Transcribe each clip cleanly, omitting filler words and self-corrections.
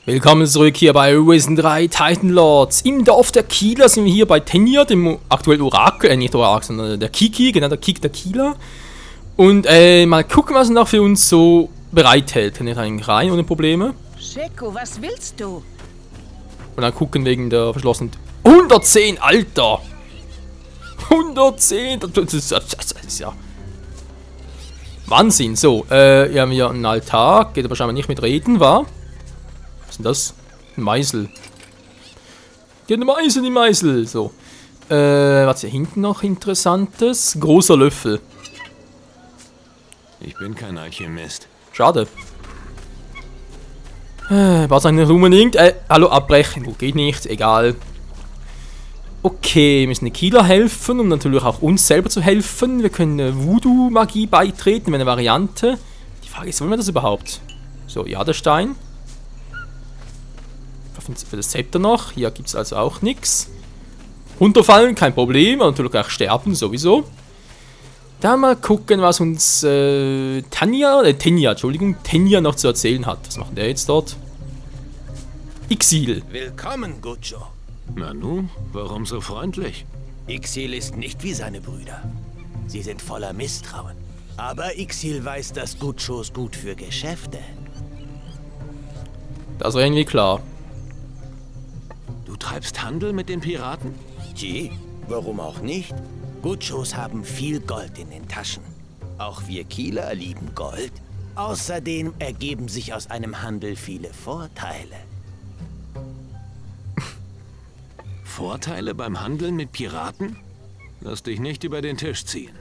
Willkommen zurück hier bei Risen 3 Titan Lords. Im Dorf der Kieler sind wir hier bei Tenya, dem aktuellen Orakel, nicht Orakel, sondern der Kiki, genau der Kik der Kieler. Und mal gucken, was er noch für uns so bereithält. Kann ich eigentlich rein ohne Probleme. Sheko, was willst du? Und dann gucken wegen der verschlossenen... 110, Alter! 110, das ist ja... Wahnsinn, so, hier haben wir einen Altar, geht aber scheinbar nicht mit Reden, wa? Was ist denn das? Ein Meißel. Ja, eine Meißel, die Meißel, so. Was ist hier hinten noch Interessantes? Großer Löffel. Ich bin kein Alchemist. Schade. Was eigentlich unbedingt? Hallo, abbrechen. Gut, geht nicht, egal. Okay, wir müssen den Kieler helfen, um natürlich auch uns selber zu helfen. Wir können Voodoo-Magie beitreten, wäre eine Variante. Die Frage ist, wollen wir das überhaupt? So, ja, der Stein. Für das Zepter noch. Hier gibt es also auch nichts. Runterfallen, kein Problem. Und natürlich auch sterben, sowieso. Dann mal gucken, was uns Tenya noch zu erzählen hat. Was macht der jetzt dort? Ixil. Willkommen, Gucho. Nanu, warum so freundlich? Ixil ist nicht wie seine Brüder. Sie sind voller Misstrauen. Aber Ixil weiß, dass Guchos gut für Geschäfte. Das war irgendwie klar. Du treibst Handel mit den Piraten? Warum auch nicht? Guchos haben viel Gold in den Taschen. Auch wir Kieler lieben Gold. Außerdem ergeben sich aus einem Handel viele Vorteile. Vorteile beim Handeln mit Piraten? Lass dich nicht über den Tisch ziehen.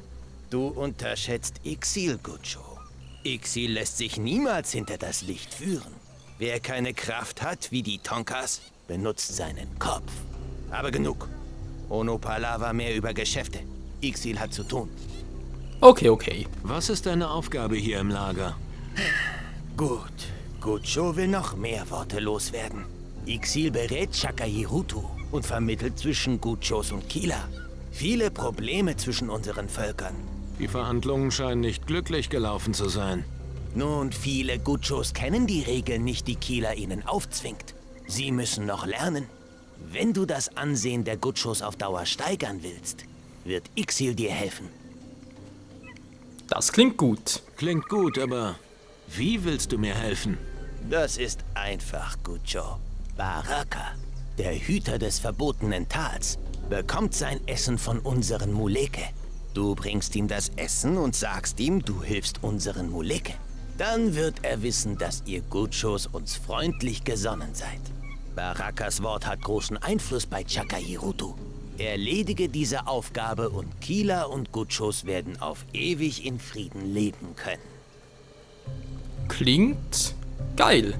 Du unterschätzt Ixil, Gucho. Ixil lässt sich niemals hinter das Licht führen. Wer keine Kraft hat, wie die Tonkas, benutzt seinen Kopf. Aber genug. Ohne Palaver mehr über Geschäfte. Ixil hat zu tun. Okay, okay. Was ist deine Aufgabe hier im Lager? Gut. Gucho will noch mehr Worte loswerden. Ixil berät Chakayirutu und vermittelt zwischen Guchos und Kieler. Viele Probleme zwischen unseren Völkern. Die Verhandlungen scheinen nicht glücklich gelaufen zu sein. Nun, viele Guchos kennen die Regeln nicht, die Kieler ihnen aufzwingt. Sie müssen noch lernen. Wenn du das Ansehen der Guchos auf Dauer steigern willst, wird Ixil dir helfen. Das klingt gut. Klingt gut, aber wie willst du mir helfen? Das ist einfach, Gucho. Baraka, der Hüter des verbotenen Tals, bekommt sein Essen von unseren Muleke. Du bringst ihm das Essen und sagst ihm, du hilfst unseren Muleke. Dann wird er wissen, dass ihr Guchos uns freundlich gesonnen seid. Barakas Wort hat großen Einfluss bei Chakayirutu. Erledige diese Aufgabe und Kieler und Guchos werden auf ewig in Frieden leben können. Klingt geil.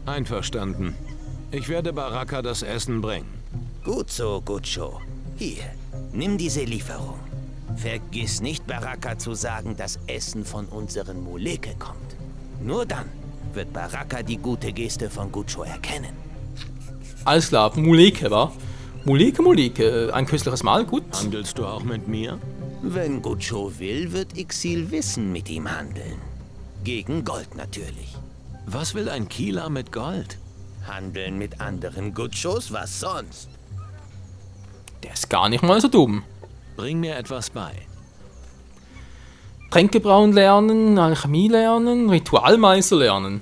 Einverstanden. Ich werde Baraka das Essen bringen. Gut so, Gucho. Hier, nimm diese Lieferung. Vergiss nicht, Baraka zu sagen, dass Essen von unseren Muleke kommt. Nur dann wird Baraka die gute Geste von Gucho erkennen. Alles klar, Muleke, wa? Muleke, ein köstliches Mahl, gut. Handelst du auch mit mir? Wenn Gucho will, wird Ixil Wissen mit ihm handeln. Gegen Gold natürlich. Was will ein Kieler mit Gold? Handeln mit anderen Guchos, was sonst? Der ist gar nicht mal so dumm. Bring mir etwas bei. Tränke brauen lernen, Alchemie lernen, Ritualmeister lernen.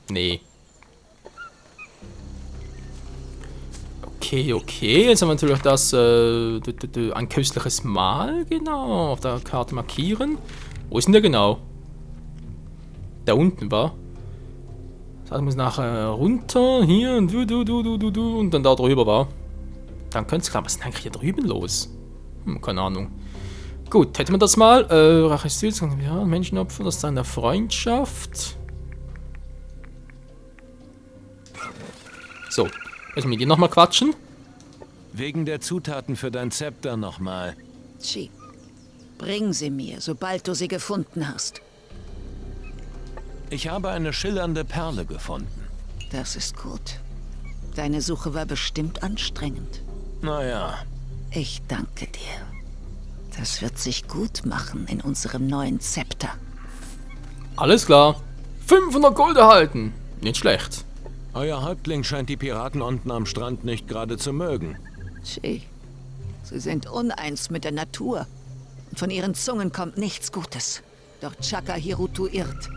Nee. Okay, jetzt haben wir natürlich das, ein köstliches Mahl, genau, auf der Karte markieren. Wo ist denn der genau? Da unten, war. Das heißt, muss nachher runter, hier, und du, und dann da drüber, war. Dann könnte es klar, was ist denn eigentlich hier drüben los? Keine Ahnung. Gut, hätten wir das mal. Rache ist süß, ja, Menschenopfer, das ist eine Freundschaft. So, müssen wir mit dir nochmal quatschen? Wegen der Zutaten für dein Zepter nochmal. Bring sie mir, sobald du sie gefunden hast. Ich habe eine schillernde Perle gefunden. Das ist gut. Deine Suche war bestimmt anstrengend. Naja. Ich danke dir. Das wird sich gut machen in unserem neuen Zepter. Alles klar. 500 Gold erhalten. Nicht schlecht. Euer Häuptling scheint die Piraten unten am Strand nicht gerade zu mögen. Tschä, sie sind uneins mit der Natur. Und von ihren Zungen kommt nichts Gutes. Doch Chaka Hirutu irrt.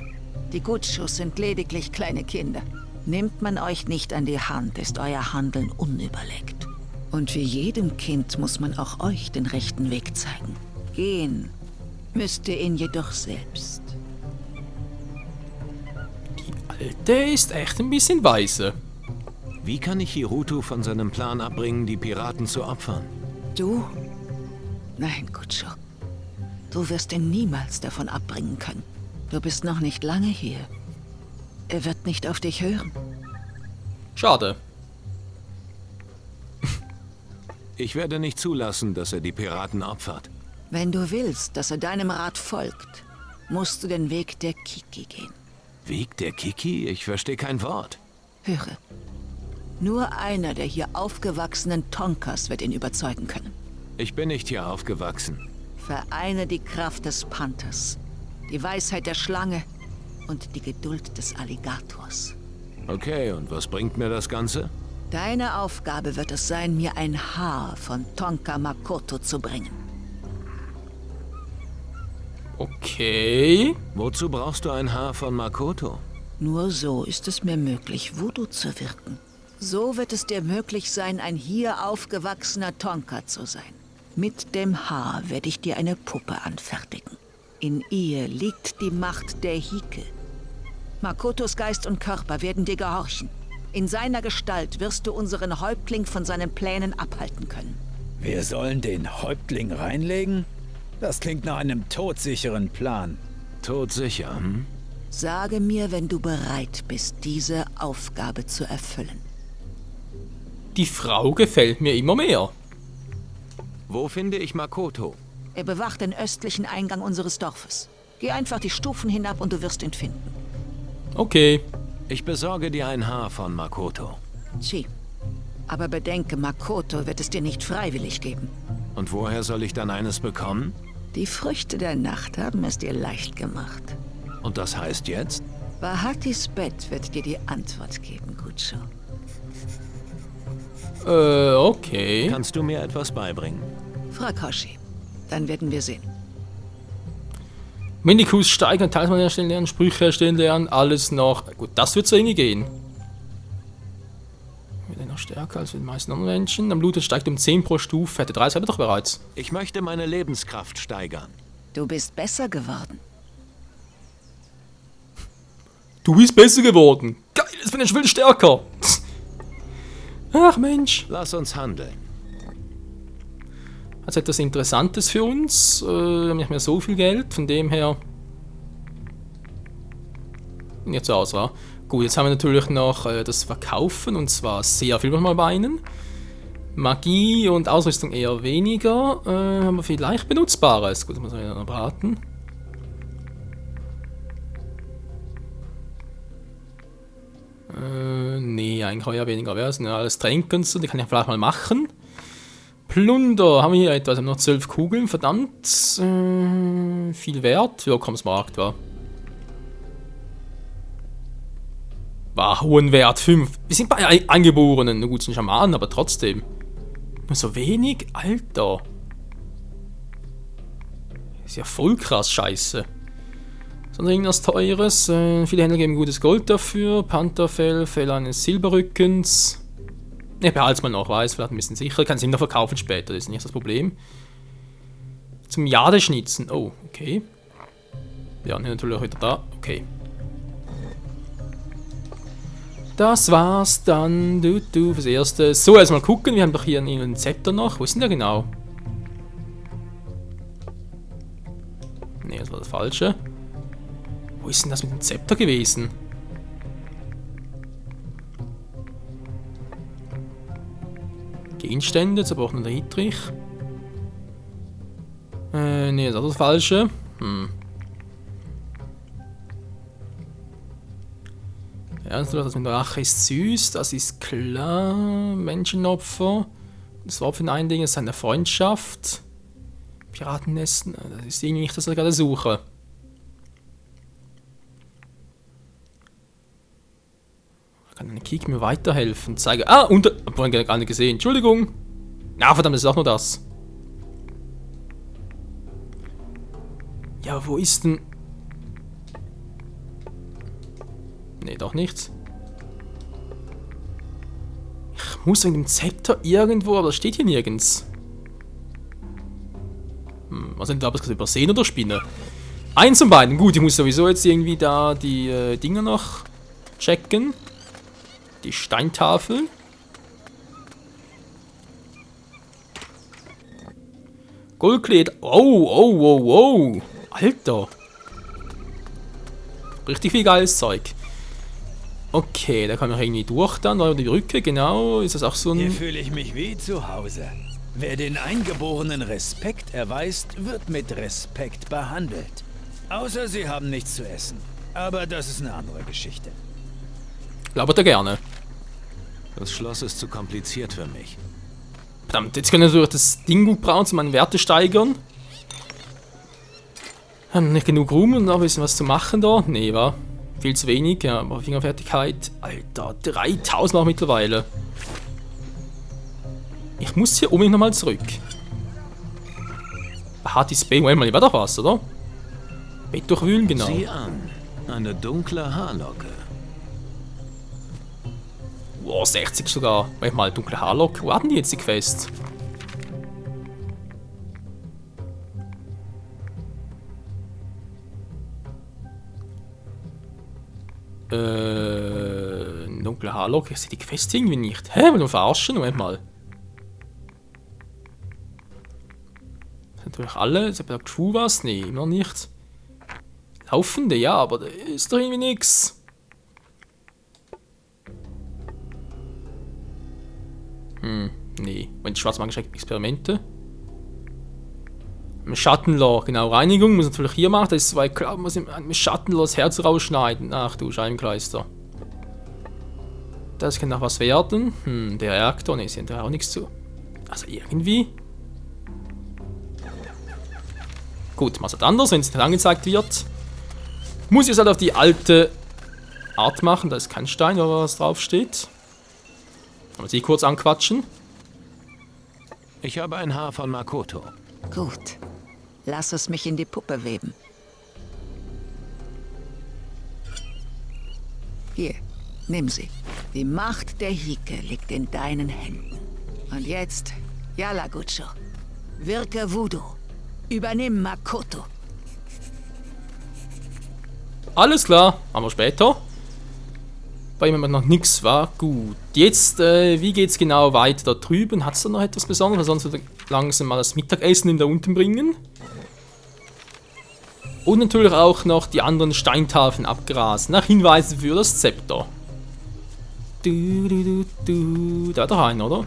Die Gutschus sind lediglich kleine Kinder. Nimmt man euch nicht an die Hand, ist euer Handeln unüberlegt. Und wie jedem Kind muss man auch euch den rechten Weg zeigen. Gehen müsst ihr ihn jedoch selbst. Der ist echt ein bisschen weise. Wie kann ich Hirutu von seinem Plan abbringen, die Piraten zu opfern? Du? Nein, Gutscho. Du wirst ihn niemals davon abbringen können. Du bist noch nicht lange hier. Er wird nicht auf dich hören. Schade. Ich werde nicht zulassen, dass er die Piraten opfert. Wenn du willst, dass er deinem Rat folgt, musst du den Weg der Kiki gehen. Weg der Kiki? Ich verstehe kein Wort. Höre. Nur einer der hier aufgewachsenen Tonkas wird ihn überzeugen können. Ich bin nicht hier aufgewachsen. Vereine die Kraft des Panthers, die Weisheit der Schlange und die Geduld des Alligators. Okay, und was bringt mir das Ganze? Deine Aufgabe wird es sein, mir ein Haar von Tonka Makoto zu bringen. Okay. Wozu brauchst du ein Haar von Makoto? Nur so ist es mir möglich, Voodoo zu wirken. So wird es dir möglich sein, ein hier aufgewachsener Tonka zu sein. Mit dem Haar werde ich dir eine Puppe anfertigen. In ihr liegt die Macht der Hike. Makotos Geist und Körper werden dir gehorchen. In seiner Gestalt wirst du unseren Häuptling von seinen Plänen abhalten können. Wir sollen den Häuptling reinlegen? Das klingt nach einem todsicheren Plan. Todsicher, hm? Sage mir, wenn du bereit bist, diese Aufgabe zu erfüllen. Die Frau gefällt mir immer mehr. Wo finde ich Makoto? Er bewacht den östlichen Eingang unseres Dorfes. Geh einfach die Stufen hinab und du wirst ihn finden. Okay. Ich besorge dir ein Haar von Makoto. Chi. Aber bedenke, Makoto wird es dir nicht freiwillig geben. Und woher soll ich dann eines bekommen? Die Früchte der Nacht haben es dir leicht gemacht. Und das heißt jetzt? Bahatis Bett wird dir die Antwort geben, Gutscho. Okay. Kannst du mir etwas beibringen? Frag Hoshi. Dann werden wir sehen. Minikus steigern, Talisman erstellen lernen, Sprüche erstellen lernen, alles noch. Gut, das wird so irgendwie gehen. Wird noch stärker als die meisten anderen Menschen. Am Blut steigt um 10 pro Stufe. Hätte 30 aber doch bereits. Ich möchte meine Lebenskraft steigern. Du bist besser geworden. Du bist besser geworden. Geil, jetzt bin ich viel stärker. Ach Mensch. Lass uns handeln. Also etwas Interessantes für uns. Wir haben nicht mehr so viel Geld, von dem her. Nicht so aus, wa? Gut, jetzt haben wir natürlich noch das Verkaufen und zwar sehr viel mal bei ihnen. Magie und Ausrüstung eher weniger. Haben wir vielleicht Benutzbares. Gut, das muss man ja noch beraten. Nee, eigentlich eher weniger. Wer sind ja alles Tränke und so, die kann ich vielleicht mal machen. Plunder, haben wir hier etwas, haben noch 12 Kugeln, verdammt. Viel Wert. Ja, komm, es Markt war. War hohen Wert, 5. Wir sind bei Angeborenen. Na gut, sind Schamanen, aber trotzdem. Nur so wenig? Alter. Ist ja voll krass, scheiße. Sonst irgendwas Teures. Viele Händler geben gutes Gold dafür. Pantherfell, Fell eines Silberrückens. Ich behalte es mal noch, weiß, vielleicht ein bisschen sicher. Kann es ihm noch verkaufen später, das ist nicht das Problem. Zum Jadeschnitzen. Oh, okay. Ja, natürlich auch wieder da. Okay. Das war's dann. Fürs Erste. So, erstmal gucken. Wir haben doch hier einen Zepter noch. Wo ist denn der genau? Ne, das war das Falsche. Wo ist denn das mit dem Zepter gewesen? Gegenstände, jetzt braucht man Dietrich. Ne, das ist das Falsche. Ja, das mit der Rache ist süß, das ist klar. Menschenopfer. Das war für ein Ding, das ist eine Freundschaft. Piratennesten, das ist irgendwie nicht das, was ich gerade suche. Kann eine Kik mir weiterhelfen? Zeige. Ah, gar nicht gesehen. Entschuldigung. Na, verdammt, das ist auch nur das. Ja, wo ist denn... Nee, doch nichts. Ich muss wegen dem Zepter irgendwo, aber das steht hier nirgends. Was sind da? Was übersehen oder Spinne? Eins von beiden. Gut, ich muss sowieso jetzt irgendwie da die Dinger noch checken. Die Steintafel. Goldkleid. Oh. Alter. Richtig viel geiles Zeug. Okay, da kann man irgendwie durch dann, oder die Brücke, genau. Ist das auch so ein... Hier fühle ich mich wie zu Hause. Wer den Eingeborenen Respekt erweist, wird mit Respekt behandelt. Außer sie haben nichts zu essen. Aber das ist eine andere Geschichte. Labert er gerne. Das Schloss ist zu kompliziert für mich. Verdammt, jetzt können wir natürlich das Ding gut brauchen, um meine Werte steigern. Haben nicht genug Ruhm und noch ein bisschen was zu machen da? Nee, war viel zu wenig. Ja, aber Fingerfertigkeit. Alter, 3000 auch mittlerweile. Ich muss hier unbedingt nochmal zurück. Hartis B. Moment mal, war doch was, oder? Bett durchwühlen, genau. Sieh an. Eine dunkle Haarlocke. Wow, 60 sogar. Moment mal, dunkle Haarlock. Wo hatten die jetzt die Quest? Dunkle Haarlock. Ich sehe die Quest irgendwie nicht. Hä? Will du verarschen? Moment mal. Das sind natürlich alle. Ich habe da Schuh was? Nee, immer nicht. Laufende, ja, aber da ist doch irgendwie nix. Nee. Wenn schwarzmagische Experimente. Schattenloch, genau. Reinigung muss natürlich hier machen. Das ist weil klar, muss im Schattenloch das Herz rausschneiden. Ach du Scheibenkleister. Das kann noch was werden. Der Reaktor, ne, sind da auch nichts zu. Also irgendwie. Gut, was halt anders, wenn es nicht angezeigt wird. Muss ich es halt auf die alte Art machen. Da ist kein Stein, aber was drauf steht. Kann man sie kurz anquatschen. Ich habe ein Haar von Makoto. Gut. Lass es mich in die Puppe weben. Hier, nimm sie. Die Macht der Hike liegt in deinen Händen. Und jetzt, Yala Gucho. Wirke Voodoo. Übernimm Makoto. Alles klar, machen wir später. Bei jemandem noch nichts war. Gut. Jetzt, wie geht's genau weiter da drüben? Hat es da noch etwas Besonderes? Sonst würde ich langsam mal das Mittagessen in da unten bringen. Und natürlich auch noch die anderen Steintafeln abgrasen. Nach Hinweisen für das Zepter. Da hat er einen, oder?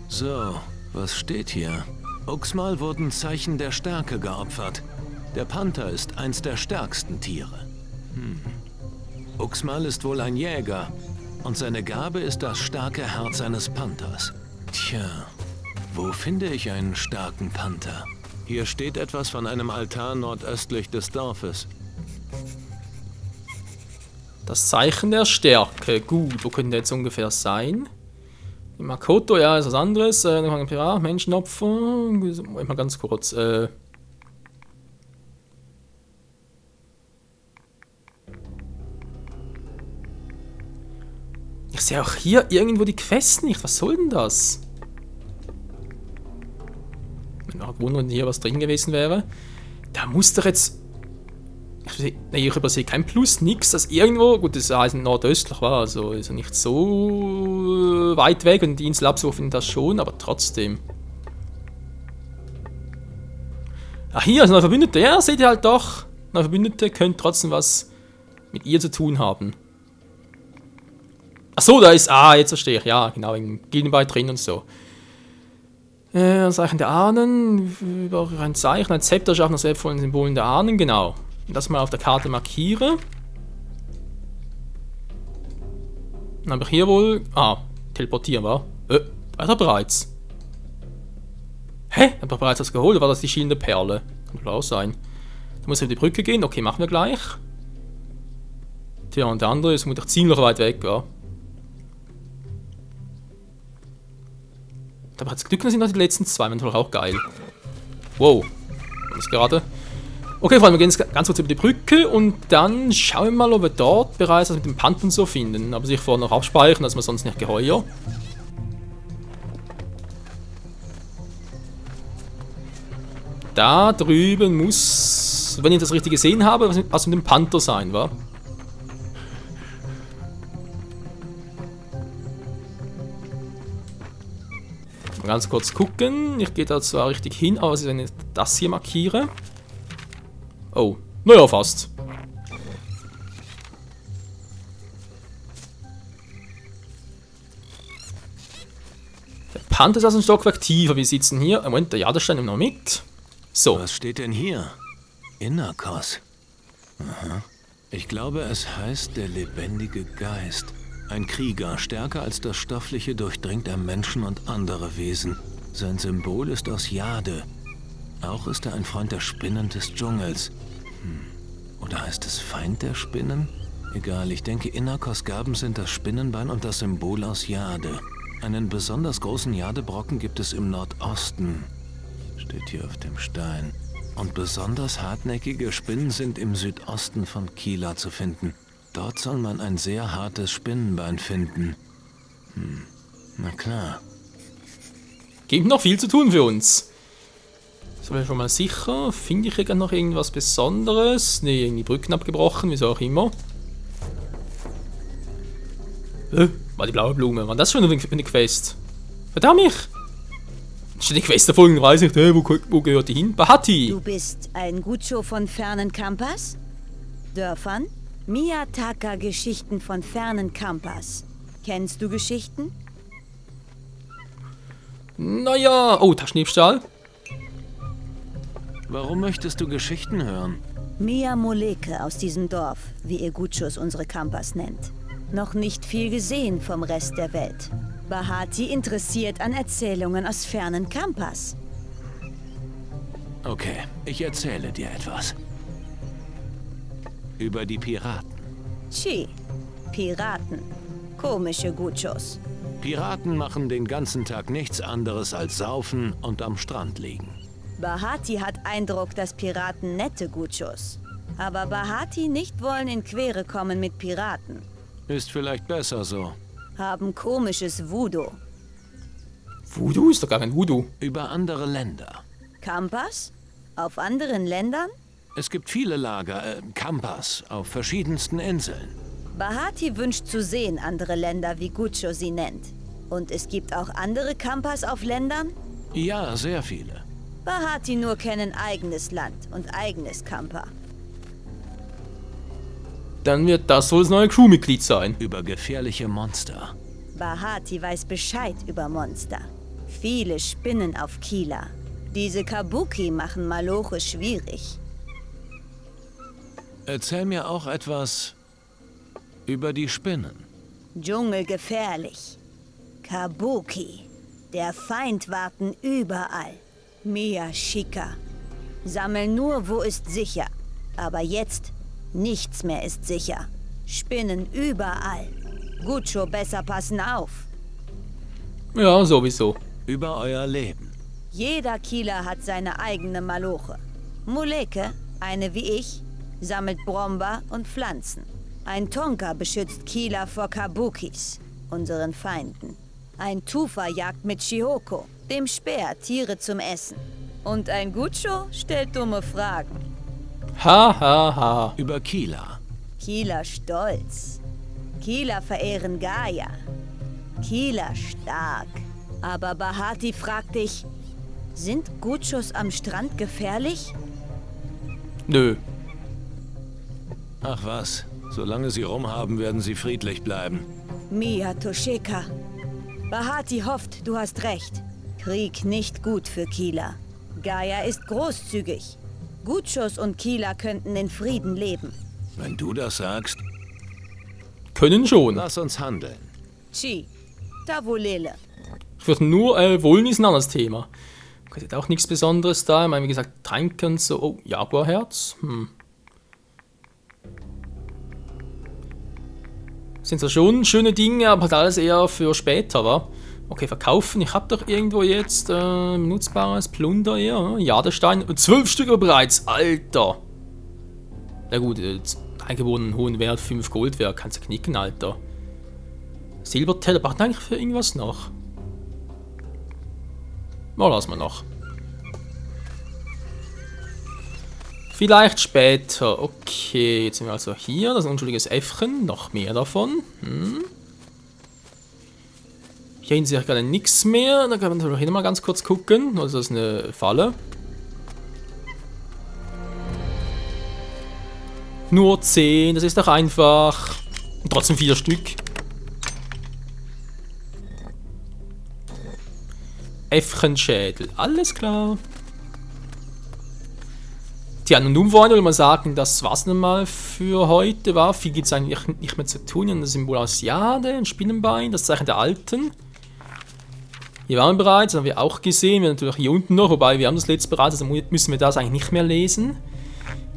So, was steht hier? Uxmal wurden Zeichen der Stärke geopfert. Der Panther ist eins der stärksten Tiere. Uxmal ist wohl ein Jäger. Und seine Gabe ist das starke Herz eines Panthers. Tja, wo finde ich einen starken Panther? Hier steht etwas von einem Altar nordöstlich des Dorfes. Das Zeichen der Stärke. Gut, wo könnte jetzt ungefähr sein? Die Makoto, ja, ist was anderes. Noch ein Pirat, Menschenopfer. Mal ganz kurz. Ich sehe auch hier irgendwo die Quest nicht. Was soll denn das? Ich bin auch gewundert, wenn hier was drin gewesen wäre. Da muss doch jetzt... Ich übersehe kein Plus, nix, das irgendwo... Gut, das heißt nordöstlich war, also ist ja nicht so weit weg und die Insel absuchen das schon, aber trotzdem. Ach, hier ist eine Verbündete. Ja, seht ihr halt doch. Eine Verbündete könnte trotzdem was mit ihr zu tun haben. Achso, da ist... Ah, jetzt verstehe ich. Ja, genau, im Gildenbeitritt und so. Zeichen der Ahnen. Über ein Zeichen, ein Zepter schaffen das wertvollen Symbolen der Ahnen, genau. Das mal auf der Karte markiere. Dann habe ich hier wohl... Ah, teleportieren war. War er bereits? Hä? Hat er bereits das geholt? Oder war das die schielende Perle? Kann wohl auch sein. Da muss ich über die Brücke gehen. Okay, machen wir gleich. Tja, und der andere ist vermutlich ziemlich weit weg, ja. Aber das Glück sind noch die letzten zwei, natürlich auch geil. Wow. Das ist gerade. Okay, Freunde, wir gehen jetzt ganz kurz über die Brücke und dann schauen wir mal, ob wir dort bereits was mit dem Panther und so finden. Aber sich vorher noch abspeichern, dass wir sonst nicht geheuer. Da drüben muss, wenn ich das richtig gesehen habe, was mit dem Panther sein, wa? Mal ganz kurz gucken. Ich gehe da zwar richtig hin, aber was ist, wenn ich das hier markiere? Oh, naja, fast. Der Panther ist also ein Stockwerk tiefer. Wir sitzen hier. Moment, der Jadestein nimmt noch mit. So. Was steht denn hier? Innerkos. Aha. Ich glaube, es heißt der lebendige Geist. Ein Krieger, stärker als das Stoffliche, durchdringt er Menschen und andere Wesen. Sein Symbol ist aus Jade. Auch ist er ein Freund der Spinnen des Dschungels. Oder heißt es Feind der Spinnen? Egal, ich denke, Innerkos Gaben sind das Spinnenbein und das Symbol aus Jade. Einen besonders großen Jadebrocken gibt es im Nordosten. Steht hier auf dem Stein. Und besonders hartnäckige Spinnen sind im Südosten von Kila zu finden. Dort soll man ein sehr hartes Spinnenbein finden. Na klar. Gibt noch viel zu tun für uns. So, bin ich schon mal sicher. Finde ich hier noch irgendwas Besonderes? Ne, irgendwie Brücken abgebrochen, wieso auch immer. War die blaue Blume. War das schon eine Quest? Verdammt mich! Steht die Quest erfolgen, weiß ich, wo gehört die hin? Bahati! Du bist ein Gucho von fernen Kampas? Dörfern? Miyataka-Geschichten von fernen Kampas. Kennst du Geschichten? Naja, oh, Taschendiebstahl. Warum möchtest du Geschichten hören? Mia Moleke aus diesem Dorf, wie ihr Guchos unsere Kampas nennt. Noch nicht viel gesehen vom Rest der Welt. Bahati interessiert an Erzählungen aus fernen Kampas. Okay, ich erzähle dir etwas. Über die Piraten. Piraten. Komische Guchos. Piraten machen den ganzen Tag nichts anderes als saufen und am Strand liegen. Bahati hat Eindruck, dass Piraten nette Guchos. Aber Bahati nicht wollen in Quere kommen mit Piraten. Ist vielleicht besser so. Haben komisches Voodoo. Voodoo ist doch gar kein Voodoo. Über andere Länder. Kampas? Auf anderen Ländern? Es gibt viele Lager, Kampas, auf verschiedensten Inseln. Bahati wünscht zu sehen andere Länder, wie Gucho sie nennt. Und es gibt auch andere Kampas auf Ländern? Ja, sehr viele. Bahati nur kennen eigenes Land und eigenes Kampa. Dann wird das wohl das neue Crewmitglied sein. Über gefährliche Monster. Bahati weiß Bescheid über Monster. Viele Spinnen auf Kila. Diese Kabuki machen Maloche schwierig. Erzähl mir auch etwas über die Spinnen. Dschungel gefährlich. Kabuki. Der Feind warten überall. Miyashika. Sammel nur, wo ist sicher. Aber jetzt, nichts mehr ist sicher. Spinnen überall. Gucho, besser passen auf. Ja, sowieso. Über euer Leben. Jeder Kieler hat seine eigene Maloche. Moleke, eine wie ich, sammelt Bromba und Pflanzen. Ein Tonka beschützt Kieler vor Kabukis, unseren Feinden. Ein Tufa jagt mit Shihoko, dem Speer, Tiere zum Essen. Und ein Gucho stellt dumme Fragen. Ha, ha, ha. Über Kila. Kieler stolz. Kieler verehren Gaia. Kieler stark. Aber Bahati fragt dich, sind Guchos am Strand gefährlich? Nö. Ach was, solange sie rumhaben, werden sie friedlich bleiben. Mia Tosheka. Bahati hofft, du hast recht. Krieg nicht gut für Kila. Gaia ist großzügig. Guchos und Kila könnten in Frieden leben. Wenn du das sagst, Können schon. lass uns handeln. Tavulele. Ich würde nur wollen ist ein anderes Thema. Okay, hat auch nichts Besonderes da. Ich meine, wie gesagt, Tränken so. Oh, Jaguarherz. Sind zwar schon schöne Dinge, aber halt alles eher für später, wa? Okay, verkaufen. Ich habe doch irgendwo jetzt nutzbares Plunder eher. Jadestein. 12 Stück bereits. Alter. Na gut, eingeborenen hohen Wert 5 Gold wert. Kannst du knicken, Alter. Silberteller. Braucht eigentlich für irgendwas noch? Mal lassen wir noch. Vielleicht später. Okay, jetzt sind wir also hier. Das ist ein unschuldiges Äffchen. Noch mehr davon. Hier hinten sehe ich gerade nichts mehr. Da können wir natürlich noch mal ganz kurz gucken. Also das ist eine Falle. Nur 10, das ist doch einfach. Und trotzdem 4 Stück. Äffchenschädel, alles klar. Tja, nun wollen wir mal sagen, das war's nun mal für heute. War. Viel gibt es eigentlich nicht mehr zu tun. Ein Symbol aus Jade, ein Spinnenbein, das Zeichen der Alten. Hier waren wir bereits, das haben wir auch gesehen. Wir haben natürlich hier unten noch, wobei wir haben das letzte bereits, also müssen wir das eigentlich nicht mehr lesen.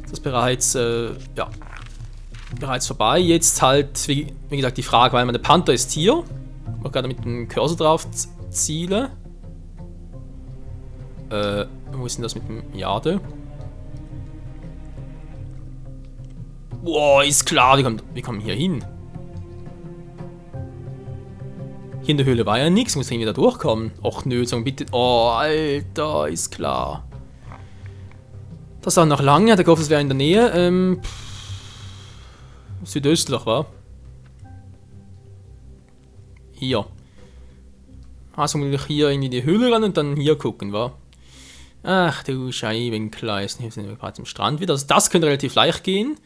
Das ist bereits, ja, bereits vorbei. Jetzt halt, wie gesagt, die Frage, weil der Panther ist hier. Ich gerade mit dem Cursor drauf ziele. Wo ist denn das mit dem Jade? Boah, ist klar, wir kommen hier hin. Hier in der Höhle war ja nichts, muss irgendwie da durchkommen. Och nö, sagen bitte. Oh, Alter, ist klar. Das war noch lange, der gehofft, es wäre in der Nähe. Südöstlich, war. Hier. Also muss ich hier irgendwie die Höhle ran und dann hier gucken, war. Ach du Scheibenkleis, hier sind wir gerade am Strand wieder. Also das könnte relativ leicht gehen.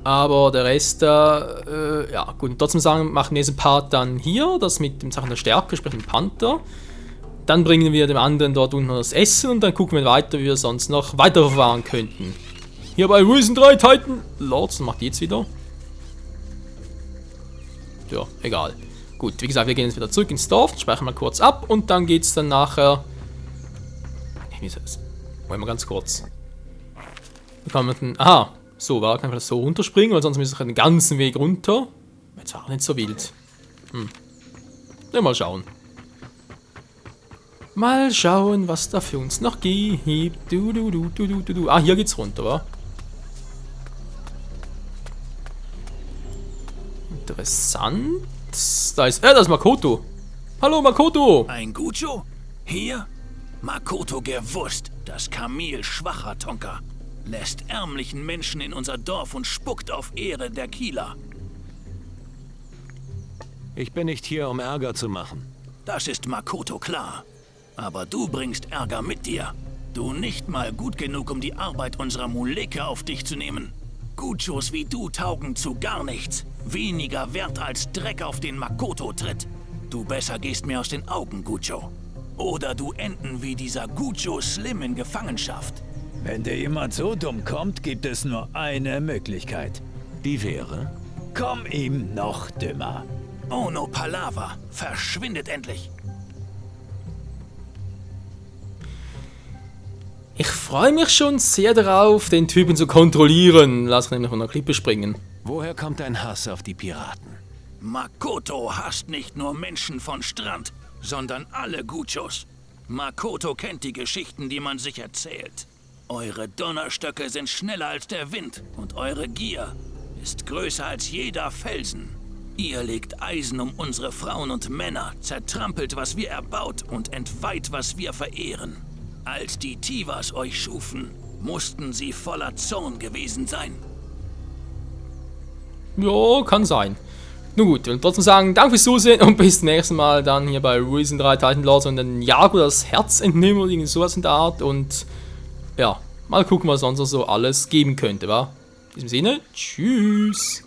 Aber der Rest da, ja gut, trotzdem sagen, machen wir diesen Part dann hier, das mit dem Sachen der Stärke, sprich dem Panther. Dann bringen wir dem anderen dort unten das Essen und dann gucken wir weiter, wie wir sonst noch weiterverfahren könnten. Hier bei Risen 3 Titan Lords, was macht die jetzt wieder? Ja, egal. Gut, wie gesagt, wir gehen jetzt wieder zurück ins Dorf, speichern mal kurz ab und dann geht's dann nachher. Wie ist das? Wollen wir ganz kurz. Wie kann man denn. Aha, so war, kann ich das so runterspringen, weil sonst müsste ich den ganzen Weg runter. Jetzt war auch nicht so wild. Ja, mal schauen. Mal schauen, was da für uns noch gibt. Ah, hier geht's runter, wa? Interessant. Da ist. Das ist Makoto. Hallo, Makoto. Ein Gujo? Hier? Makoto gewusst, das Kamel schwacher Tonka. Lässt ärmlichen Menschen in unser Dorf und spuckt auf Ehre der Kieler. Ich bin nicht hier, um Ärger zu machen. Das ist Makoto klar. Aber du bringst Ärger mit dir. Du nicht mal gut genug, um die Arbeit unserer Muleke auf dich zu nehmen. Gujos wie du taugen zu gar nichts. Weniger wert als Dreck, auf den Makoto tritt. Du besser gehst mir aus den Augen, Gujo. Oder du enden wie dieser Gujo Slim in Gefangenschaft. Wenn dir jemand so dumm kommt, gibt es nur eine Möglichkeit. Die wäre? Komm ihm noch dümmer. Ono Palava, verschwindet endlich. Ich freue mich schon sehr darauf, den Typen zu kontrollieren. Lass ihn nämlich von der Klippe springen. Woher kommt dein Hass auf die Piraten? Makoto hasst nicht nur Menschen von Strand, sondern alle Gujos. Makoto kennt die Geschichten, die man sich erzählt. Eure Donnerstöcke sind schneller als der Wind und eure Gier ist größer als jeder Felsen. Ihr legt Eisen um unsere Frauen und Männer, zertrampelt, was wir erbaut und entweiht, was wir verehren. Als die Tivas euch schufen, mussten sie voller Zorn gewesen sein. Ja, kann sein. Nun gut, ich will trotzdem sagen, danke fürs Zusehen und bis zum nächsten Mal dann hier bei Risen 3 Titan Lords und den Jago das Herz entnehmen oder irgend sowas in der Art und ja, mal gucken, was sonst noch so alles geben könnte, wa? In diesem Sinne, tschüss!